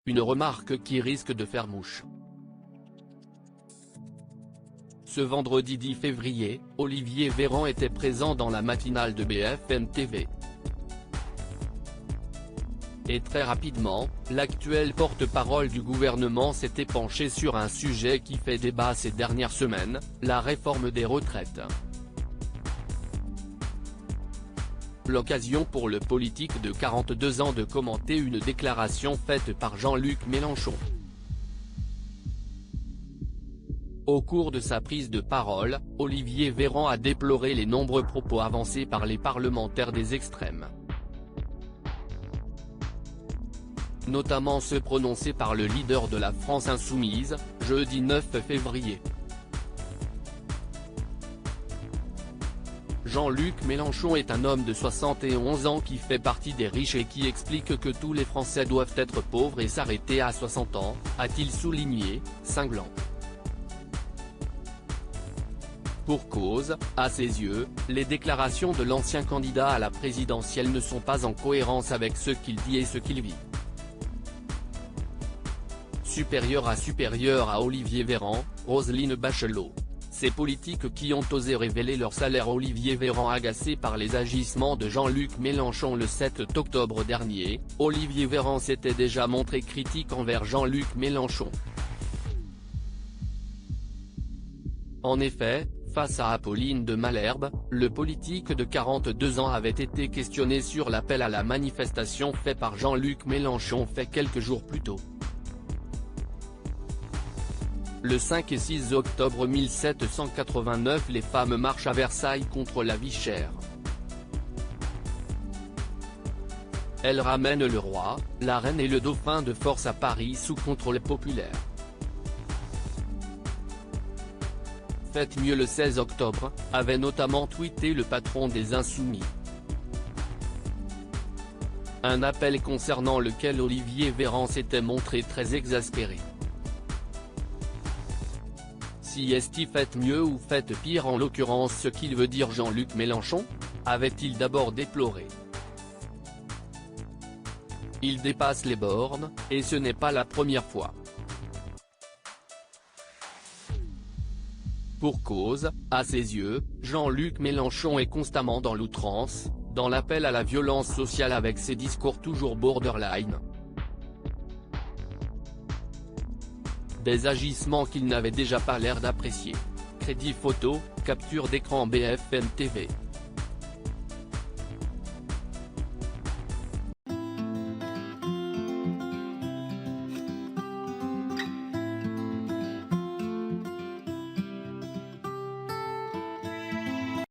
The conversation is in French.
une remarque qui risque de faire mouche. Ce vendredi 10 février, Olivier Véran était présent dans la matinale de BFM TV. Et très rapidement, l'actuel porte-parole du gouvernement s'était penché sur un sujet qui fait débat ces dernières semaines, la réforme des retraites. L'occasion pour le politique de 42 ans de commenter une déclaration faite par Jean-Luc Mélenchon. Au cours de sa prise de parole, Olivier Véran a déploré les nombreux propos avancés par les parlementaires des extrêmes. Notamment ceux prononcés par le leader de la France insoumise, jeudi 9 février. Jean-Luc Mélenchon est un homme de 71 ans qui fait partie des riches et qui explique que tous les Français doivent être pauvres et s'arrêter à 60 ans, a-t-il souligné, cinglant. Pour cause, à ses yeux, les déclarations de l'ancien candidat à la présidentielle ne sont pas en cohérence avec ce qu'il dit et ce qu'il vit. Supérieur à Olivier Véran, Roselyne Bachelot. Ces politiques qui ont osé révéler leur salaire. Olivier Véran agacé par les agissements de Jean-Luc Mélenchon le 7 octobre dernier, Olivier Véran s'était déjà montré critique envers Jean-Luc Mélenchon. En effet, face à Apolline de Malherbe, le politique de 42 ans avait été questionné sur l'appel à la manifestation fait par Jean-Luc Mélenchon quelques jours plus tôt. Le 5 et 6 octobre 1789, les femmes marchent à Versailles contre la vie chère. Elles ramènent le roi, la reine et le dauphin de force à Paris sous contrôle populaire. Faites mieux le 16 octobre, avait notamment tweeté le patron des Insoumis. Un appel concernant lequel Olivier Véran s'était montré très exaspéré. Si est-ce faites mieux ou faites pire, en l'occurrence ce qu'il veut dire Jean-Luc Mélenchon, avait-il d'abord déploré. Il dépasse les bornes, et ce n'est pas la première fois. Pour cause, à ses yeux, Jean-Luc Mélenchon est constamment dans l'outrance, dans l'appel à la violence sociale avec ses discours toujours borderline. Des agissements qu'il n'avait déjà pas l'air d'apprécier. Crédit photo, capture d'écran BFM TV.